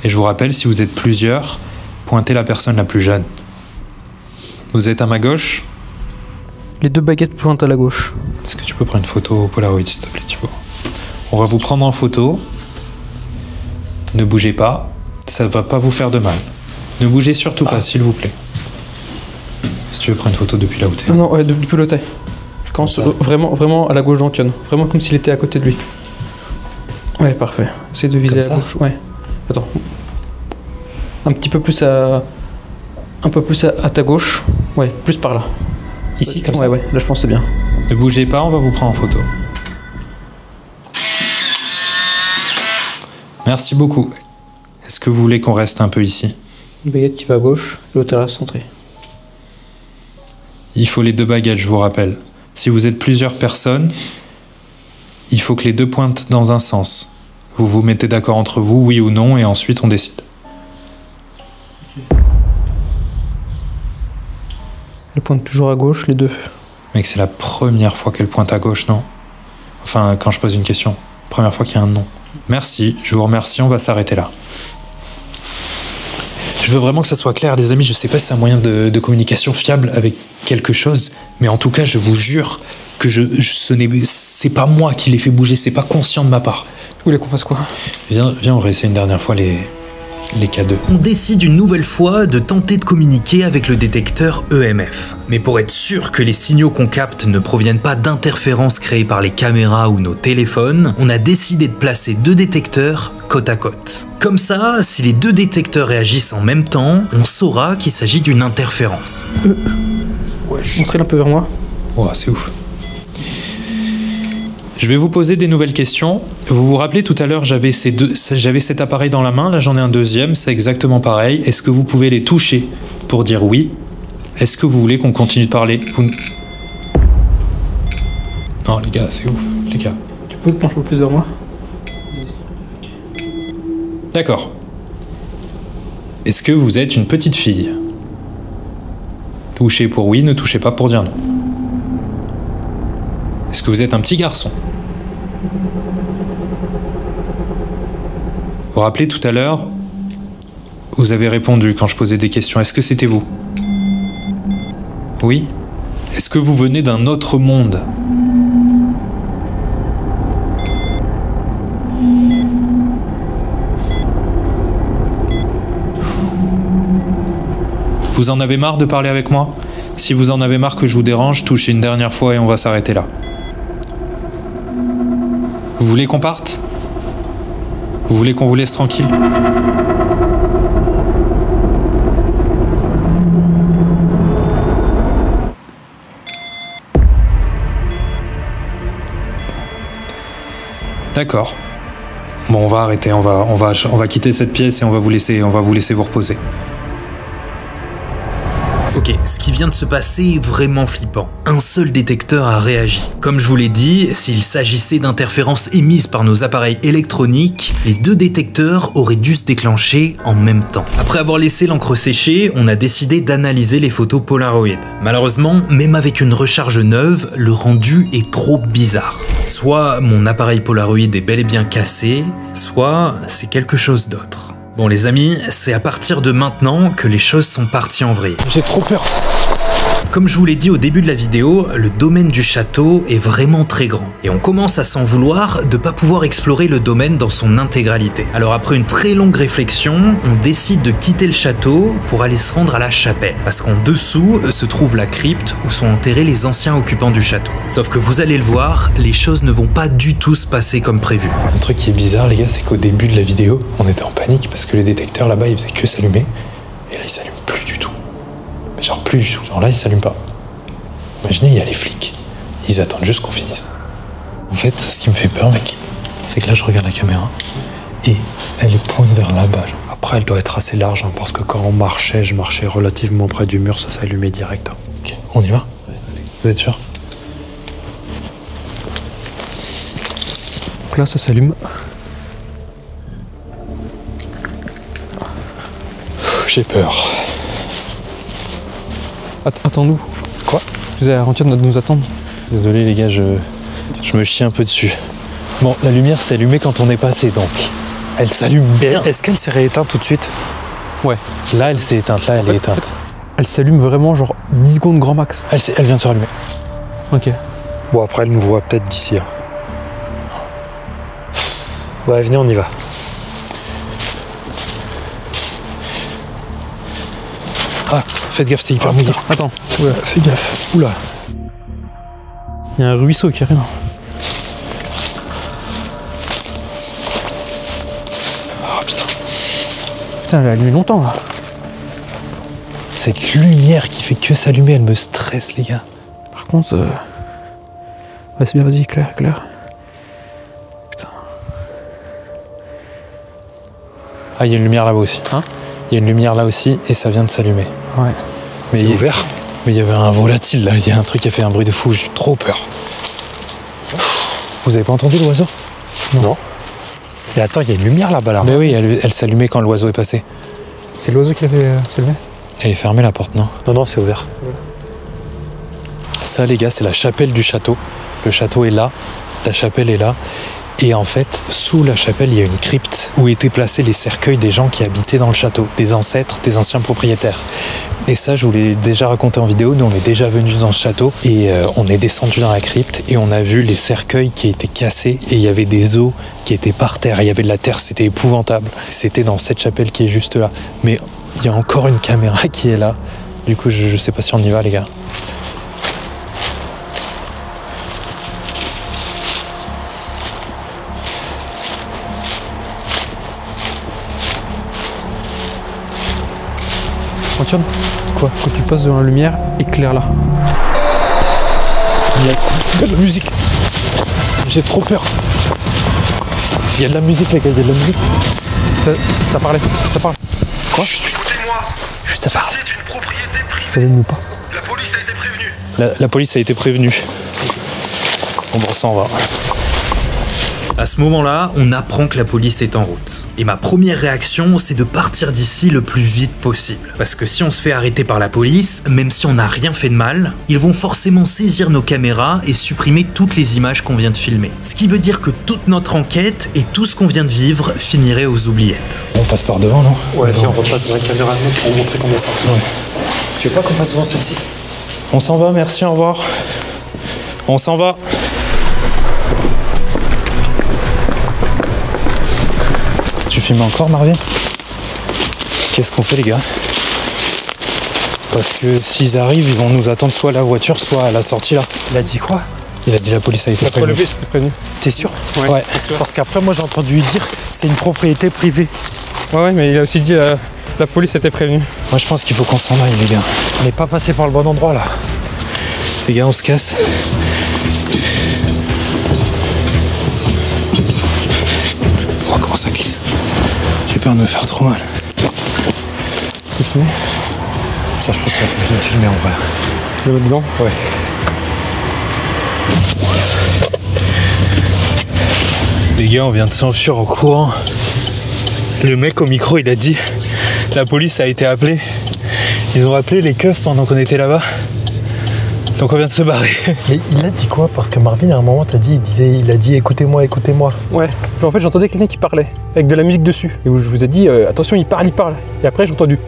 Et je vous rappelle, si vous êtes plusieurs, pointez la personne la plus jeune. Vous êtes à ma gauche? Les 2 baguettes pointent à la gauche. Est-ce que tu peux prendre une photo au Polaroid, s'il te plaît, Thibaut? On va vous prendre en photo. Ne bougez pas, ça ne va pas vous faire de mal. Ne bougez surtout pas, s'il vous plaît. Si tu veux prendre une photo depuis là où t'es. Non, ouais, depuis le taille. Je commence vraiment à la gauche d'Antion. Vraiment comme s'il était à côté de lui. Ouais, parfait. Essaye de viser à gauche. Ouais. Attends. Un petit peu plus à... Un peu plus à ta gauche. Ouais, plus par là. Ici, comme ça? Ouais, là je pense que c'est bien. Ne bougez pas, on va vous prendre en photo. Merci beaucoup. Est-ce que vous voulez qu'on reste un peu ici? Une baguette qui va à gauche, l'autre à la centrée. Il faut les 2 baguettes, je vous rappelle. Si vous êtes plusieurs personnes, il faut que les 2 pointent dans un sens. Vous vous mettez d'accord entre vous, oui ou non, et ensuite on décide. Elle pointe toujours à gauche, les 2. Mec, c'est la première fois qu'elle pointe à gauche, non? Enfin, quand je pose une question. Première fois qu'il y a un non. Merci, je vous remercie, on va s'arrêter là. Je veux vraiment que ça soit clair, les amis. Je sais pas si c'est un moyen de communication fiable avec quelque chose, mais en tout cas, je vous jure que c'est pas moi qui l'ai fait bouger, c'est pas conscient de ma part. Vous voulez qu'on fasse quoi? Viens, on réessaye une dernière fois les K2. On décide une nouvelle fois de tenter de communiquer avec le détecteur EMF. Mais pour être sûr que les signaux qu'on capte ne proviennent pas d'interférences créées par les caméras ou nos téléphones, on a décidé de placer 2 détecteurs côte à côte. Comme ça, si les 2 détecteurs réagissent en même temps, on saura qu'il s'agit d'une interférence. Montrez-le un peu vers moi. Oh, c'est ouf. Je vais vous poser des nouvelles questions. Vous vous rappelez tout à l'heure, j'avais cet appareil dans la main, là j'en ai un deuxième, c'est exactement pareil. Est-ce que vous pouvez les toucher pour dire oui? Est-ce que vous voulez qu'on continue de parler? Non les gars, c'est ouf, les gars. Tu peux te pencher un peu plus vers moi? D'accord. Est-ce que vous êtes une petite fille? Touchez pour oui, ne touchez pas pour dire non. Est-ce que vous êtes un petit garçon? Vous vous rappelez tout à l'heure, vous avez répondu quand je posais des questions. Est-ce que c'était vous? Oui? Est-ce que vous venez d'un autre monde? Vous en avez marre de parler avec moi? Si vous en avez marre que je vous dérange, touchez une dernière fois et on va s'arrêter là. Vous voulez qu'on parte? Vous voulez qu'on vous laisse tranquille? D'accord. Bon, on va arrêter, on va quitter cette pièce et on va vous laisser vous reposer. Ok, ce qui vient de se passer est vraiment flippant. Un seul détecteur a réagi. Comme je vous l'ai dit, s'il s'agissait d'interférences émises par nos appareils électroniques, les 2 détecteurs auraient dû se déclencher en même temps. Après avoir laissé l'encre sécher, on a décidé d'analyser les photos Polaroid. Malheureusement, même avec une recharge neuve, le rendu est trop bizarre. Soit mon appareil Polaroid est bel et bien cassé, soit c'est quelque chose d'autre. Bon les amis, c'est à partir de maintenant que les choses sont parties en vrille. J'ai trop peur. Comme je vous l'ai dit au début de la vidéo, le domaine du château est vraiment très grand. Et on commence à s'en vouloir de pas pouvoir explorer le domaine dans son intégralité. Alors après une très longue réflexion, on décide de quitter le château pour aller se rendre à la chapelle. Parce qu'en dessous se trouve la crypte où sont enterrés les anciens occupants du château. Sauf que vous allez le voir, les choses ne vont pas du tout se passer comme prévu. Un truc qui est bizarre les gars, c'est qu'au début de la vidéo, on était en panique parce que le détecteur là-bas il faisait que s'allumer. Et là il s'allume plus du tout. Mais genre plus du tout, genre là il s'allume pas. Imaginez, il y a les flics, ils attendent juste qu'on finisse. En fait, ce qui me fait peur mec, c'est que là je regarde la caméra et elle est pointe vers là-bas. Après elle doit être assez large hein, parce que quand on marchait, je marchais relativement près du mur, ça s'allumait direct. Hein. Ok, on y va? Vous êtes sûr? Donc là, ça s'allume. J'ai peur. Attends-nous. Quoi? Vous avez Antoine de nous attendre. Désolé les gars, je me chie un peu dessus. Bon, la lumière s'est allumée quand on est passé, donc elle s'allume bien. Est-ce qu'elle s'est rééteinte tout de suite? Ouais, là elle s'est éteinte, là elle est éteinte. Elle s'allume vraiment genre 10 secondes grand max. Elle vient de se rallumer. Ok. Bon, après, elle nous voit peut-être d'ici. Hein. Ouais, venez, on y va. Ah, faites gaffe, c'est hyper mouillé. Attends. Ouais, fais gaffe. Oula. Il y a un ruisseau qui arrive. Oh putain. Putain, elle a allumé longtemps là. Cette lumière qui fait que s'allumer, elle me stresse les gars. Par contre... Ouais, c'est bien, vas-y, Claire. Putain. Ah, il y a une lumière là-bas aussi. Hein? Il y a une lumière là aussi et ça vient de s'allumer. Ouais. Mais C'est ouvert. Mais il y avait un volatile là, il y a un truc qui a fait un bruit de fou, j'ai eu trop peur. Vous avez pas entendu l'oiseau? Non. Et attends, il y a une lumière là-bas là. Mais oui, elle s'allumait quand l'oiseau est passé. C'est l'oiseau qui avait s'allumer? Elle est fermée la porte, non? Non, c'est ouvert. Ça les gars, c'est la chapelle du château. Le château est là, la chapelle est là. Et en fait, sous la chapelle, il y a une crypte où étaient placés les cercueils des gens qui habitaient dans le château, des ancêtres, des anciens propriétaires. Et ça, je vous l'ai déjà raconté en vidéo, nous on est déjà venus dans ce château et on est descendu dans la crypte et on a vu les cercueils qui étaient cassés et il y avait des os qui étaient par terre, il y avait de la terre, c'était épouvantable. C'était dans cette chapelle qui est juste là. Mais il y a encore une caméra qui est là. Du coup, je sais pas si on y va les gars. Antoine, quoi? Quand tu passes devant la lumière, éclaire là. Il y a de la musique. J'ai trop peur. Il y a de la musique les gars, il y a de la musique. Ça parle. Quoi? Chut, Ça parle. C'est une propriété privée. Ça vient ou pas? La police a été prévenue. La police a été prévenue. Bon, on s'en va. À ce moment-là, on apprend que la police est en route. Et ma première réaction, c'est de partir d'ici le plus vite possible. Parce que si on se fait arrêter par la police, même si on n'a rien fait de mal, ils vont forcément saisir nos caméras et supprimer toutes les images qu'on vient de filmer. Ce qui veut dire que toute notre enquête et tout ce qu'on vient de vivre finirait aux oubliettes. On passe par devant, non? Ouais, viens, on repasse dans la caméra de pour montrer qu'on est sorti. Ouais. Tu veux pas qu'on passe devant celle-ci? On s'en va, merci, au revoir. On s'en va. Tu filmes encore, Marvin? Qu'est-ce qu'on fait, les gars? Parce que s'ils arrivent, ils vont nous attendre soit à la voiture, soit à la sortie, là. Il a dit quoi? Il a dit la police a été prévenue. c'était prévenu. T'es sûr? Ouais. Parce qu'après, moi, j'ai entendu dire c'est une propriété privée. Ouais, mais il a aussi dit la police était prévenue. Moi, je pense qu'il faut qu'on s'en aille, les gars. On n'est pas passé par le bon endroit là. Les gars, on se casse. Oh, comment ça glisse. J'ai peur de me faire trop mal. Ça, je pense qu'on va continuer de filmer en vrai. Le mettre dedans? Ouais. Les gars, on vient de s'enfuir en courant. Le mec au micro, il a dit la police a été appelée. Ils ont appelé les keufs pendant qu'on était là-bas. Donc on vient de se barrer. Mais il a dit quoi? Parce que Marvin, à un moment, il a dit écoutez-moi, écoutez-moi. Ouais. En fait, j'entendais quelqu'un qui parlait avec de la musique dessus. Et où je vous ai dit attention, il parle. Et après, j'ai entendu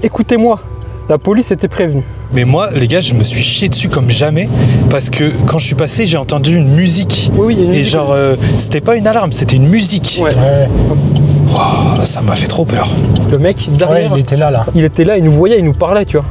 écoutez-moi. La police était prévenue. Mais moi, les gars, je me suis chié dessus comme jamais. Parce que quand je suis passé, j'ai entendu une musique. Oui, il y a une Et musique. genre, c'était pas une alarme, c'était une musique. Ouais. Oh, ça m'a fait trop peur. Le mec derrière, il était là. il était là, il nous voyait, il nous parlait, tu vois.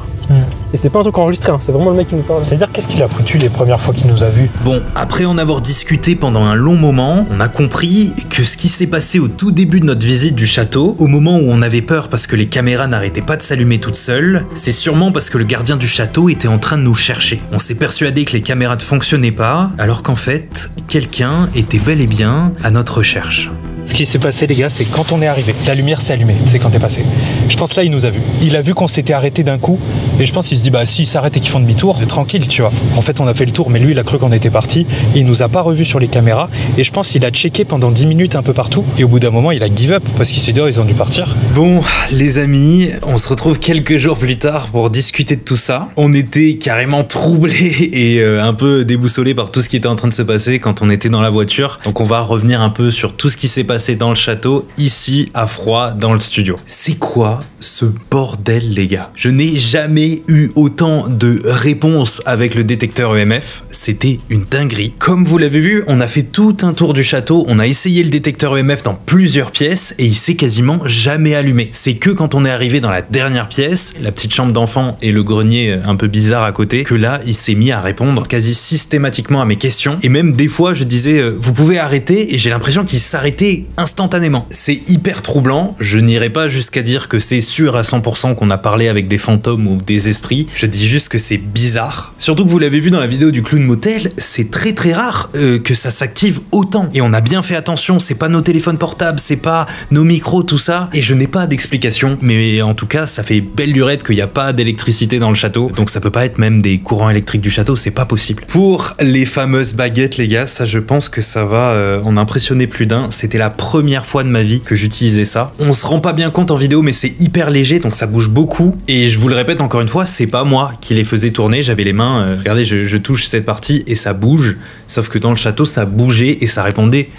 Et c'était pas un truc enregistré, hein, c'est vraiment le mec qui nous parlait. C'est-à-dire, qu'est-ce qu'il a foutu les premières fois qu'il nous a vus? Bon, après en avoir discuté pendant un long moment, on a compris que ce qui s'est passé au tout début de notre visite du château, au moment où on avait peur parce que les caméras n'arrêtaient pas de s'allumer toutes seules, c'est sûrement parce que le gardien du château était en train de nous chercher. On s'est persuadé que les caméras ne fonctionnaient pas, alors qu'en fait, quelqu'un était bel et bien à notre recherche. Ce qui s'est passé, les gars, c'est quand on est arrivé, la lumière s'est allumée, c'est quand t'es passé. Je pense là, il nous a vus. Il a vu qu'on s'était arrêté d'un coup, et je pense qu'il se dit, bah, s'ils s'arrêtent et qu'ils font demi-tour, tranquille, tu vois. En fait, on a fait le tour, mais lui, il a cru qu'on était parti, et il nous a pas revus sur les caméras, et je pense qu'il a checké pendant 10 minutes un peu partout, et au bout d'un moment, il a give up, parce qu'il s'est dit, oh, ils ont dû partir. Bon, les amis, on se retrouve quelques jours plus tard pour discuter de tout ça. On était carrément troublés et un peu déboussolés par tout ce qui était en train de se passer quand on était dans la voiture. Donc on va revenir un peu sur tout ce qui s'est passé dans le château, ici à froid dans le studio. C'est quoi ce bordel, les gars? Je n'ai jamais eu autant de réponses avec le détecteur EMF. C'était une dinguerie. Comme vous l'avez vu, on a fait tout un tour du château, on a essayé le détecteur EMF dans plusieurs pièces et il s'est quasiment jamais allumé. C'est que quand on est arrivé dans la dernière pièce, la petite chambre d'enfant et le grenier un peu bizarre à côté, que là il s'est mis à répondre quasi systématiquement à mes questions, et même des fois je disais vous pouvez arrêter, et j'ai l'impression qu'il s'arrêtait instantanément. C'est hyper troublant. Je n'irai pas jusqu'à dire que c'est sûr à 100% qu'on a parlé avec des fantômes ou des esprits, je dis juste que c'est bizarre. Surtout que vous l'avez vu dans la vidéo du clown motel, c'est très très rare que ça s'active autant, et on a bien fait attention, c'est pas nos téléphones portables, c'est pas nos micros, tout ça, et je n'ai pas d'explication, mais en tout cas ça fait belle lurette qu'il n'y a pas d'électricité dans le château, donc ça peut pas être même des courants électriques du château, c'est pas possible. Pour les fameuses baguettes, les gars, ça je pense que ça va en impressionner plus d'un. C'était la première fois de ma vie que j'utilisais ça. On se rend pas bien compte en vidéo, mais c'est hyper léger, donc ça bouge beaucoup, et je vous le répète encore une fois, c'est pas moi qui les faisais tourner, j'avais les mains, regardez, je touche cette partie et ça bouge, sauf que dans le château ça bougeait et ça répondait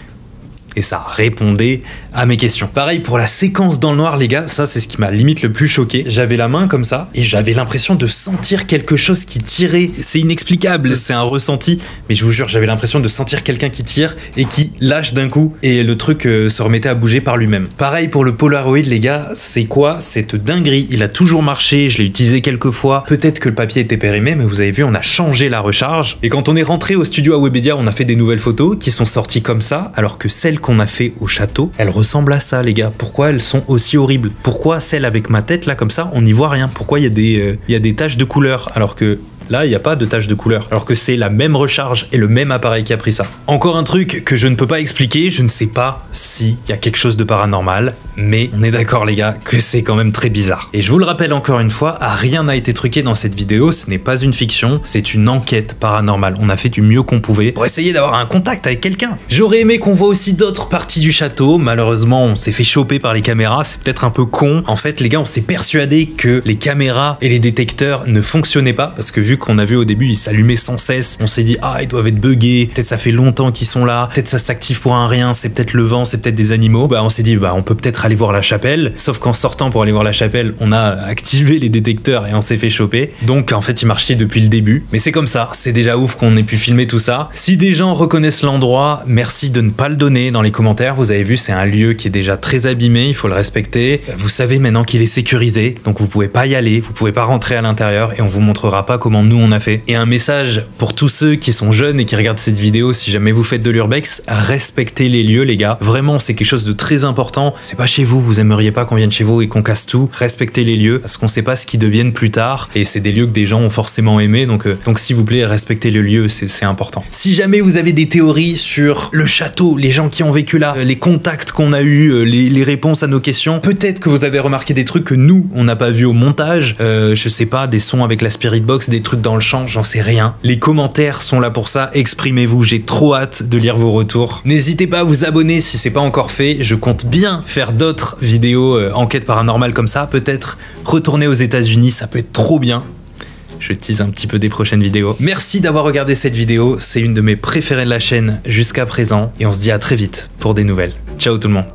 à mes questions. Pareil pour la séquence dans le noir, les gars, ça c'est ce qui m'a limite le plus choqué. J'avais la main comme ça et j'avais l'impression de sentir quelque chose qui tirait. C'est inexplicable, c'est un ressenti, mais je vous jure, j'avais l'impression de sentir quelqu'un qui tire et qui lâche d'un coup, et le truc se remettait à bouger par lui-même. Pareil pour le Polaroid, les gars, c'est quoi cette dinguerie? Il a toujours marché, je l'ai utilisé quelques fois, peut-être que le papier était périmé, mais vous avez vu, on a changé la recharge, et quand on est rentré au studio à Webedia, on a fait des nouvelles photos qui sont sorties comme ça, alors que celles qu'on a fait au château, elles ressemblent à ça, les gars. Pourquoi elles sont aussi horribles? Pourquoi celle avec ma tête là comme ça, on n'y voit rien? Pourquoi il y a des taches de couleur alors que là, il n'y a pas de tache de couleur, alors que c'est la même recharge et le même appareil qui a pris ça. Encore un truc que je ne peux pas expliquer, je ne sais pas s'il y a quelque chose de paranormal, mais on est d'accord, les gars, que c'est quand même très bizarre. Et je vous le rappelle encore une fois, rien n'a été truqué dans cette vidéo, ce n'est pas une fiction, c'est une enquête paranormale. On a fait du mieux qu'on pouvait pour essayer d'avoir un contact avec quelqu'un. J'aurais aimé qu'on voit aussi d'autres parties du château, malheureusement, on s'est fait choper par les caméras, c'est peut-être un peu con. En fait, les gars, on s'est persuadé que les caméras et les détecteurs ne fonctionnaient pas, parce que vu qu'on a vu au début, ils s'allumaient sans cesse. On s'est dit, ah, ils doivent être buggés. Peut-être ça fait longtemps qu'ils sont là. Peut-être ça s'active pour un rien. C'est peut-être le vent, c'est peut-être des animaux. Bah, on s'est dit, bah, on peut peut-être aller voir la chapelle. Sauf qu'en sortant pour aller voir la chapelle, on a activé les détecteurs et on s'est fait choper. Donc, en fait, ils marchaient depuis le début. Mais c'est comme ça. C'est déjà ouf qu'on ait pu filmer tout ça. Si des gens reconnaissent l'endroit, merci de ne pas le donner dans les commentaires. Vous avez vu, c'est un lieu qui est déjà très abîmé. Il faut le respecter. Vous savez maintenant qu'il est sécurisé. Donc, vous pouvez pas y aller. Vous pouvez pas rentrer à l'intérieur et on vous montrera pas comment nous on a fait. Et un message pour tous ceux qui sont jeunes et qui regardent cette vidéo, si jamais vous faites de l'urbex, respectez les lieux, les gars. Vraiment, c'est quelque chose de très important. C'est pas chez vous, vous aimeriez pas qu'on vienne chez vous et qu'on casse tout. Respectez les lieux, parce qu'on sait pas ce qu'ils deviennent plus tard. Et c'est des lieux que des gens ont forcément aimé. Donc s'il vous plaît, respectez le lieu, c'est important. Si jamais vous avez des théories sur le château, les gens qui ont vécu là, les contacts qu'on a eu, les réponses à nos questions, peut-être que vous avez remarqué des trucs que nous, on n'a pas vu au montage. Je sais pas, des sons avec la Spirit Box, des trucs dans le champ, j'en sais rien. Les commentaires sont là pour ça, exprimez-vous, j'ai trop hâte de lire vos retours. N'hésitez pas à vous abonner si c'est pas encore fait, je compte bien faire d'autres vidéos enquête paranormale comme ça, peut-être retourner aux États-Unis, ça peut être trop bien. Je tease un petit peu des prochaines vidéos. Merci d'avoir regardé cette vidéo, c'est une de mes préférées de la chaîne jusqu'à présent, et on se dit à très vite pour des nouvelles. Ciao tout le monde.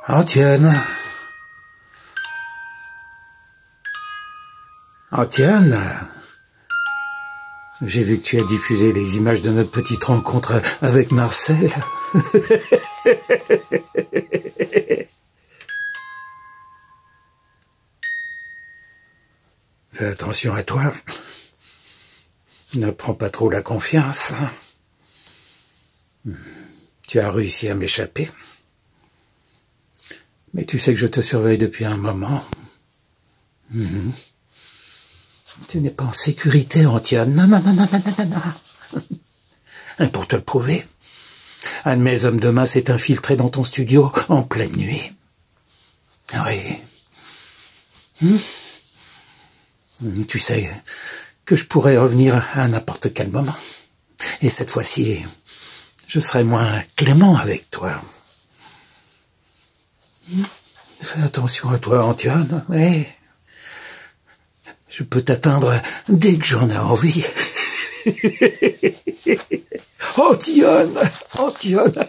Antienne. Antienne. J'ai vu que tu as diffusé les images de notre petite rencontre avec Marcel. Fais attention à toi. Ne prends pas trop la confiance. Tu as réussi à m'échapper. Mais tu sais que je te surveille depuis un moment. Tu n'es pas en sécurité, Antione. Non, non, non, non, non, non, non. Et pour te le prouver, un de mes hommes de main s'est infiltré dans ton studio en pleine nuit. Oui. Tu sais que je pourrais revenir à n'importe quel moment. Et cette fois-ci, je serai moins clément avec toi. Fais attention à toi, Antione. Oui. Je peux t'atteindre dès que j'en ai envie. Antione, Antione.